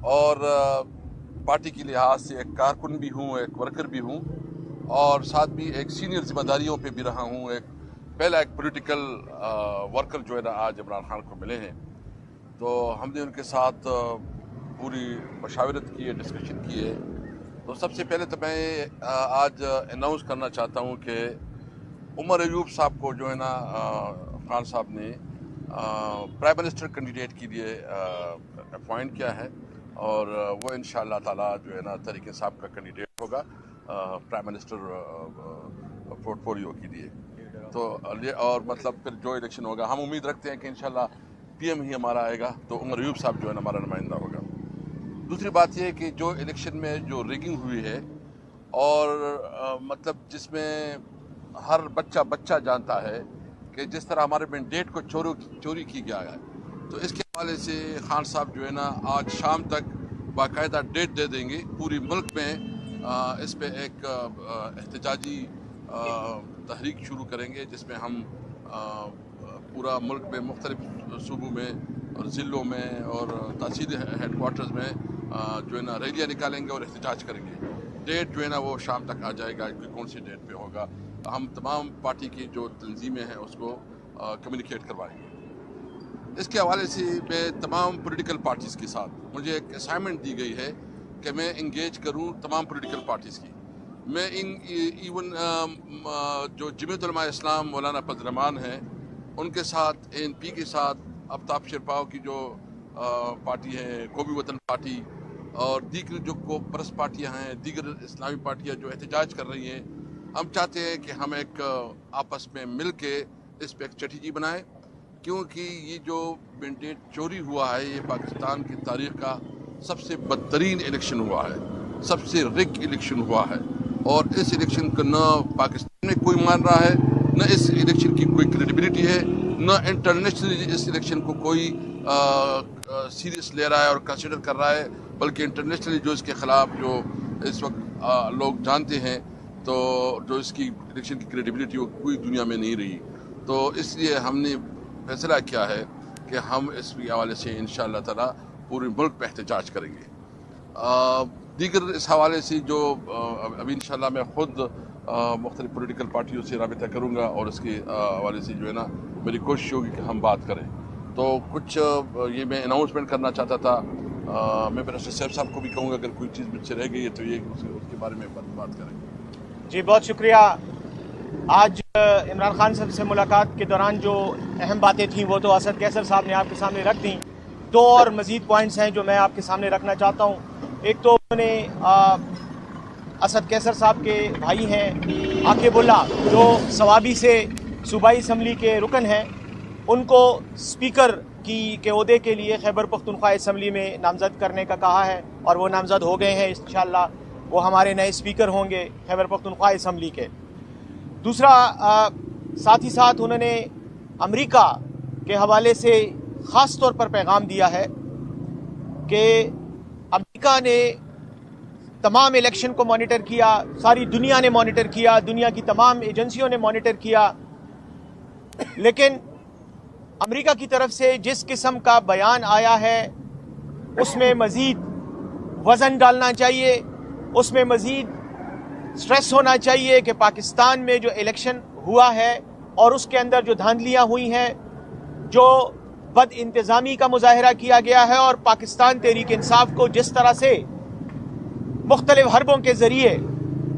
اور پارٹی کے لحاظ سے ایک کارکن بھی ہوں، ایک ورکر بھی ہوں، اور ساتھ بھی ایک سینئر ذمہ داریوں پہ بھی رہا ہوں۔ پہلا ایک پولیٹیکل ورکر جو ہے نا آج عمران خان کو ملے ہیں، تو ہم نے ان کے ساتھ پوری مشاورت کی ہے، ڈسکشن کی ہے۔ تو سب سے پہلے تو میں آج اناؤنس کرنا چاہتا ہوں کہ عمر ایوب صاحب کو جو ہے نا خان صاحب نے پرائم منسٹر کینڈیڈیٹ کے لیے اپوائنٹ کیا ہے، اور وہ انشاءاللہ تعالیٰ جو ہے نا طریق صاحب کا کینڈیڈیٹ ہوگا پرائم منسٹر پورٹ فولیو کے لیے۔ تو اور مطلب پھر جو الیکشن ہوگا ہم امید رکھتے ہیں کہ انشاءاللہ پی ایم ہی ہمارا آئے گا، تو عمر ایوب صاحب جو ہے نا ہمارا نمائندہ ہوگا۔ دوسری بات یہ ہے کہ جو الیکشن میں جو ریگنگ ہوئی ہے، اور مطلب جس میں ہر بچہ جانتا ہے کہ جس طرح ہمارے مینڈیٹ کو چوری کی گیا ہے، تو اس کے حوالے سے خان صاحب جو ہے نا آج شام تک باقاعدہ ڈیٹ دے دیں گے۔ پوری ملک میں اس پہ ایک احتجاجی تحریک شروع کریں گے، جس میں ہم پورا ملک میں مختلف صوبوں میں اور ضلعوں میں اور تحصیل ہیڈ کوارٹرز میں جو ہے نا ریلیاں نکالیں گے اور احتجاج کریں گے۔ ڈیٹ جو ہے نا وہ شام تک آ جائے گا کہ کون سی ڈیٹ پہ ہوگا۔ ہم تمام پارٹی کی جو تنظیمیں ہیں اس کو کمیونیکیٹ کروائیں گے۔ اس کے حوالے سے میں تمام پولیٹیکل پارٹیز کے ساتھ مجھے ایک اسائنمنٹ دی گئی ہے کہ میں انگیج کروں تمام پولیٹیکل پارٹیز کی۔ میں ایون جو جمعیت علماء اسلام مولانا فضل الرحمان ہیں ان کے ساتھ، ANP کے ساتھ، آفتاب شرپاؤ کی جو پارٹی ہے قومی وطن پارٹی، اور دیگر جو کو پرست پارٹیاں ہیں، دیگر اسلامی پارٹیاں جو احتجاج کر رہی ہیں، ہم چاہتے ہیں کہ ہم ایک آپس میں مل کے اس پہ ایک اسٹریٹجی بنائیں، کیونکہ یہ جو مینڈیٹ چوری ہوا ہے یہ پاکستان کی تاریخ کا سب سے بدترین الیکشن ہوا ہے، سب سے رگ الیکشن ہوا ہے، اور اس الیکشن کو نہ پاکستان میں کوئی مان رہا ہے، نہ اس الیکشن کی کوئی کریڈیبلٹی ہے، نہ انٹرنیشنلی اس الیکشن کو کوئی سیریس لے رہا ہے اور کنسیڈر کر رہا ہے، بلکہ انٹرنیشنلی جو اس کے خلاف جو اس وقت لوگ جانتے ہیں، تو جو اس کی الیکشن کی کریڈیبلٹی وہ کوئی دنیا میں نہیں رہی۔ تو اس لیے ہم نے فیصلہ کیا ہے کہ ہم اس کے حوالے سے انشاءاللہ تعالیٰ پورے ملک پہ احتجاج کریں گے۔ دیگر اس حوالے سے جو ابھی انشاءاللہ میں خود مختلف پولیٹیکل پارٹیوں سے رابطہ کروں گا، اور اس کے حوالے سے جو ہے نا میری کوشش ہوگی کہ ہم بات کریں۔ تو کچھ یہ میں اناؤنسمنٹ کرنا چاہتا تھا۔ میں برسٹر صاحب صاحب کو بھی کہوں گا اگر کوئی چیز مجھ سے رہ گئی ہے تو یہ اس کے بارے میں بات کریں گے۔ جی بہت شکریہ۔ آج عمران خان صاحب سے ملاقات کے دوران جو اہم باتیں تھیں وہ تو اسد کیسر صاحب نے آپ کے سامنے رکھ دیں۔ دو اور مزید پوائنٹس ہیں جو میں آپ کے سامنے رکھنا چاہتا ہوں۔ ایک تو انہوں نے اسد کیسر صاحب کے بھائی ہیں عاقب اللہ، جو ثوابی سے صوبائی اسمبلی کے رکن ہیں، ان کو اسپیکر کے عہدے کے لیے خیبر پختونخوا اسمبلی میں نامزد کرنے کا کہا ہے، اور وہ نامزد ہو گئے ہیں۔ انشاءاللہ وہ ہمارے نئے اسپیکر ہوں گے خیبر پختونخوا اسمبلی کے۔ دوسرا، ساتھ ہی ساتھ انہوں نے امریکہ کے حوالے سے خاص طور پر پیغام دیا ہے کہ امریکہ نے تمام الیکشن کو مانیٹر کیا، ساری دنیا نے مانیٹر کیا، دنیا کی تمام ایجنسیوں نے مانیٹر کیا، لیکن امریکہ کی طرف سے جس قسم کا بیان آیا ہے اس میں مزید وزن ڈالنا چاہیے، اس میں مزید سٹریس ہونا چاہیے کہ پاکستان میں جو الیکشن ہوا ہے اور اس کے اندر جو دھاندلیاں ہوئی ہیں، جو بد انتظامی کا مظاہرہ کیا گیا ہے، اور پاکستان تحریک انصاف کو جس طرح سے مختلف حربوں کے ذریعے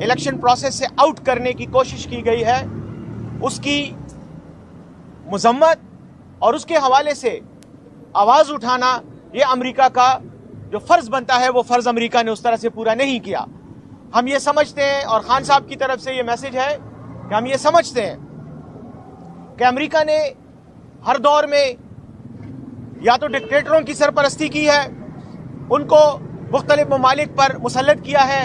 الیکشن پروسیس سے آؤٹ کرنے کی کوشش کی گئی ہے، اس کی مذمت اور اس کے حوالے سے آواز اٹھانا، یہ امریکہ کا جو فرض بنتا ہے وہ فرض امریکہ نے اس طرح سے پورا نہیں کیا۔ ہم یہ سمجھتے ہیں، اور خان صاحب کی طرف سے یہ میسج ہے کہ ہم یہ سمجھتے ہیں کہ امریکہ نے ہر دور میں یا تو ڈکٹیٹروں کی سرپرستی کی ہے، ان کو مختلف ممالک پر مسلط کیا ہے،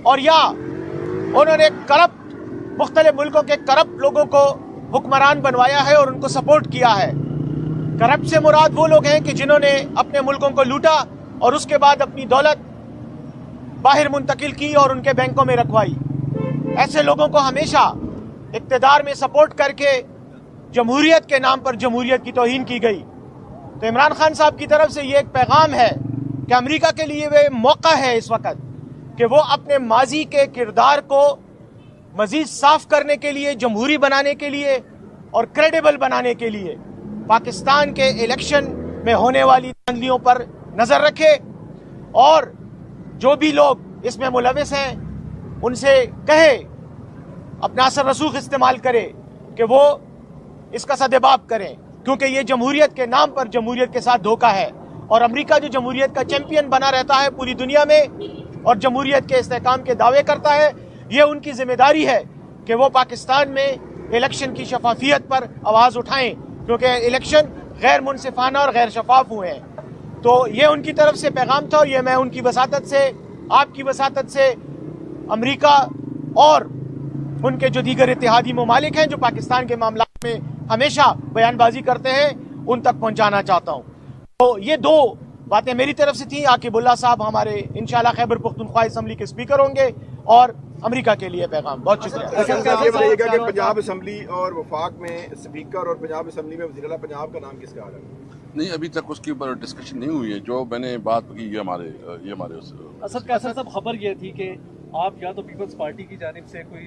اور یا انہوں نے کرپٹ مختلف ملکوں کے کرپٹ لوگوں کو حکمران بنوایا ہے اور ان کو سپورٹ کیا ہے۔ کرپٹ سے مراد وہ لوگ ہیں کہ جنہوں نے اپنے ملکوں کو لوٹا اور اس کے بعد اپنی دولت باہر منتقل کی اور ان کے بینکوں میں رکھوائی۔ ایسے لوگوں کو ہمیشہ اقتدار میں سپورٹ کر کے جمہوریت کے نام پر جمہوریت کی توہین کی گئی۔ تو عمران خان صاحب کی طرف سے یہ ایک پیغام ہے کہ امریکہ کے لیے وہ موقع ہے اس وقت کہ وہ اپنے ماضی کے کردار کو مزید صاف کرنے کے لیے، جمہوری بنانے کے لیے اور کریڈیبل بنانے کے لیے پاکستان کے الیکشن میں ہونے والی دھاندلیوں پر نظر رکھے، اور جو بھی لوگ اس میں ملوث ہیں ان سے کہے، اپنا اثر رسوخ استعمال کرے کہ وہ اس کا سدباب کریں، کیونکہ یہ جمہوریت کے نام پر جمہوریت کے ساتھ دھوکہ ہے، اور امریکہ جو جمہوریت کا چیمپئن بنا رہتا ہے پوری دنیا میں اور جمہوریت کے استحکام کے دعوے کرتا ہے، یہ ان کی ذمہ داری ہے کہ وہ پاکستان میں الیکشن کی شفافیت پر آواز اٹھائیں، کیونکہ الیکشن غیر منصفانہ اور غیر شفاف ہوئے ہیں۔ تو یہ ان کی طرف سے پیغام تھا، اور یہ میں ان کی وساطت سے، آپ کی وساطت سے، امریکہ اور ان کے جو دیگر اتحادی ممالک ہیں جو پاکستان کے معاملات میں ہمیشہ بیان بازی کرتے ہیں ان تک پہنچانا چاہتا ہوں۔ تو یہ دو باتیں میری طرف سے تھیں۔ عاقب اللہ صاحب ہمارے انشاءاللہ خیبر پختونخوا اسمبلی کے اسپیکر ہوں گے، اور امریکہ کے لیے پیغام۔ بہت شکریہ۔ یہ بتائیے گا کہ پنجاب اسمبلی اور وفاق میں اسپیکر اور پنجاب اسمبلی میں وزیر اعلیٰ پنجاب کا نام کس کا آ رہا ہے؟ نہیں، ابھی تک اس کے اوپر ڈسکشن نہیں ہوئی ہے۔ جو میں نے بات کی یہ ہمارے اسد قیصر صاحب، خبر یہ تھی کہ آپ یا تو پیپلز پارٹی کی جانب سے کوئی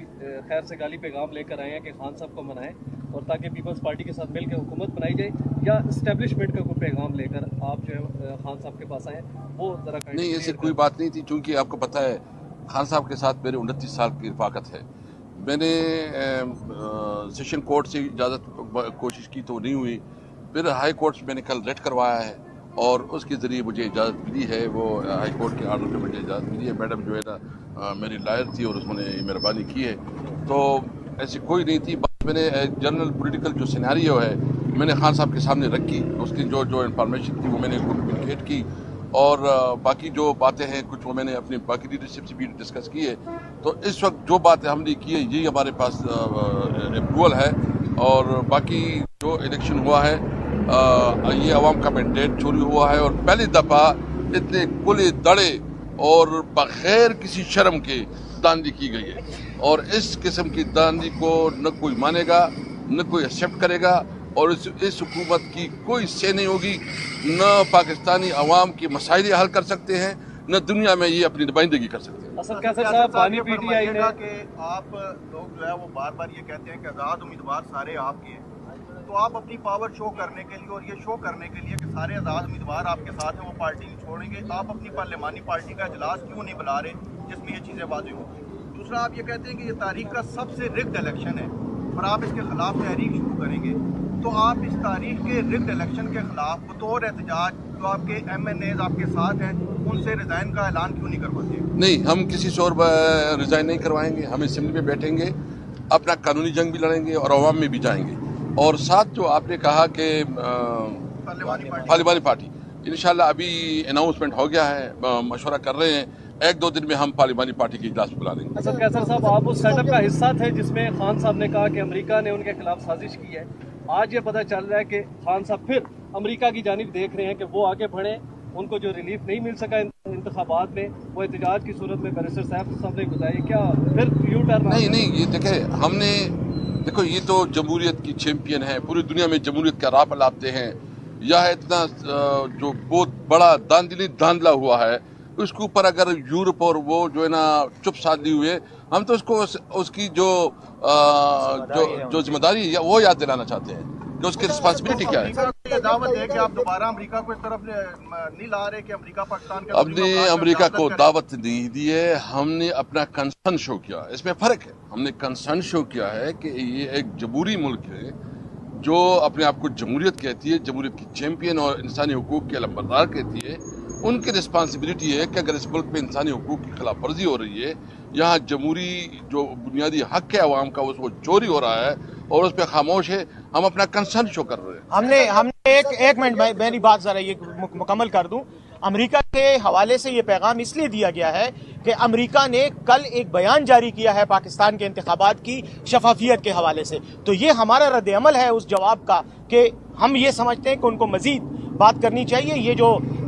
خیر سے گالی پیغام لے کر آئے ہیں کہ خان صاحب کو منائیں اور تاکہ پیپلز پارٹی کے ساتھ مل کے حکومت بنائی جائے، یا اسٹیبلشمنٹ کا کوئی پیغام لے کر آپ جو ہے خان صاحب کے پاس آئے ہیں، وہ ذرا نہیں، ایسی کوئی بات نہیں تھی، چونکہ آپ کو پتہ ہے خان صاحب کے ساتھ میرے 29 سال کی رفاقت ہے۔ میں نے سیشن کورٹ سے اجازت کوشش کی تو نہیں ہوئی، پھر ہائی کورٹ سے میں نے کل ریٹ کروایا ہے اور اس کے ذریعے مجھے اجازت ملی ہے۔ وہ ہائی کورٹ کے آرڈر پہ مجھے اجازت ملی ہے۔ میڈم جو ہے نا میری لائر تھی اور انہوں نے مہربانی کی ہے، تو ایسی کوئی نہیں تھی بات۔ میں نے جنرل پولیٹیکل جو سیناریو ہے میں نے خان صاحب کے سامنے رکھی، اس کی جو انفارمیشن تھی وہ میں نے کمیونیکیٹ کی، اور باقی جو باتیں ہیں کچھ وہ میں نے اپنی باقی لیڈرشپ سے بھی ڈسکس کی ہے۔ تو اس وقت جو باتیں ہم نے کی ہے یہی ہمارے پاس اپروول ہے، اور باقی جو الیکشن ہوا ہے یہ عوام کا مینڈیٹ چوری ہوا ہے، اور پہلی دفعہ اتنے کھلے دڑے اور بغیر کسی شرم کے داندلی کی گئی ہے، اور اس قسم کی داندلی کو نہ کوئی مانے گا، نہ کوئی ایکسیپٹ کرے گا، اور اس حکومت کی کوئی سے نہیں ہوگی۔ نہ پاکستانی عوام کے مسائل حل کر سکتے ہیں، نہ دنیا میں یہ اپنی نمائندگی کر سکتے ہیں۔ اسد قیصر صاحب، بانی پی ٹی آئی نے کہ آپ لوگ جو ہے وہ بار بار یہ کہتے ہیں کہ آزاد امیدوار سارے آپ کے ہیں، تو آپ اپنی پاور شو کرنے کے لیے اور یہ شو کرنے کے لیے کہ سارے آزاد امیدوار آپ کے ساتھ ہیں، وہ پارٹی نہیں چھوڑیں گے، آپ اپنی پارلیمانی پارٹی کا اجلاس کیوں نہیں بلا رہے جس میں یہ چیزیں واضح ہوں؟ دوسرا، آپ یہ کہتے ہیں کہ یہ تاریخ کا سب سے رگڈ الیکشن ہے اور آپ اس کے خلاف تحریک شروع کریں گے، تو آپ اس تاریخ کے رگڈ الیکشن کے خلاف بطور احتجاج جو آپ کے ایم این ایز آپ کے ساتھ ہیں ان سے ریزائن کا اعلان کیوں نہیں کرواتے؟ نہیں، ہم کسی سے اور ریزائن نہیں کروائیں گے۔ ہم اسمبلی میں بیٹھیں گے، اپنا قانونی جنگ بھی لڑیں گے اور عوام میں بھی جائیں گے۔ اور ساتھ جو آپ نے کہا کہ پارلیمانی پارٹی، انشاءاللہ ابھی اناؤنسمنٹ ہو گیا ہے، مشورہ کر رہے ہیں، 1-2 دن میں ہم پارلیمانی پارٹی کی اجلاس بلا لیں گے۔ اسد قیصر صاحب، آپ اس سیٹ اپ کا حصہ تھے جس میں خان صاحب نے کہا کہ امریکہ نے ان کے خلاف سازش کی ہے۔ آج یہ پتہ چل رہا ہے کہ خان صاحب پھر امریکہ کی جانب دیکھ رہے ہیں کہ وہ آگے بڑھیں، ان کو جو ریلیف نہیں مل سکا انتخابات میں وہ احتجاج کی صورت میں بیرسٹر صاحب نے بتایا، کیا پھر یو ٹرن؟ نہیں، یہ دیکھیں، ہم نے دیکھو یہ تو جمہوریت کی چیمپئن ہے، پوری دنیا میں جمہوریت کا راہ پلاتے ہیں، یہ اتنا جو بہت بڑا داندلا ہوا ہے، اس کے اوپر اگر یورپ اور وہ جو ہے نا چپ سادھلی ہوئے، ہم تو اس کو اس کی جو ذمہ داری ہے وہ یاد دلانا چاہتے ہیں کہ اس کی رسپانسبلٹی کیا ہے۔ یہ دعوت ہے کہ آپ دوبارہ امریکہ کو اس طرف نہیں لا رہے کہ امریکہ پاکستان کے ہم نے امریکہ کو دعوت نہیں دی ہے، ہم نے اپنا کنسرن شو کیا۔ اس میں فرق ہے، ہم نے کنسرن شو کیا ہے کہ یہ ایک جمہوری ملک ہے جو اپنے آپ کو جمہوریت کہتی ہے، جمہوریت کی چیمپئن اور انسانی حقوق کے علمبردار کہتی ہے۔ ان کی رسپانسبلٹی ہے کہ اگر اس ملک میں انسانی حقوق کی خلاف ورزی ہو رہی ہے، یہاں جمہوری جو بنیادی حق ہے عوام کا وہ چوری ہو رہا ہے اور اس پہ خاموش ہے، ہم اپنا کنسرن شو کر رہے ہیں۔ ہم نے ایک منٹ میری بات ذرا یہ مکمل کر دوں۔ امریکہ کے حوالے سے یہ پیغام اس لیے دیا گیا ہے کہ امریکہ نے کل ایک بیان جاری کیا ہے پاکستان کے انتخابات کی شفافیت کے حوالے سے، تو یہ ہمارا رد عمل ہے اس جواب کا کہ ہم یہ سمجھتے ہیں کہ ان کو مزید بات کرنی چاہیے۔ یہ جو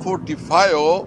45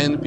ANP,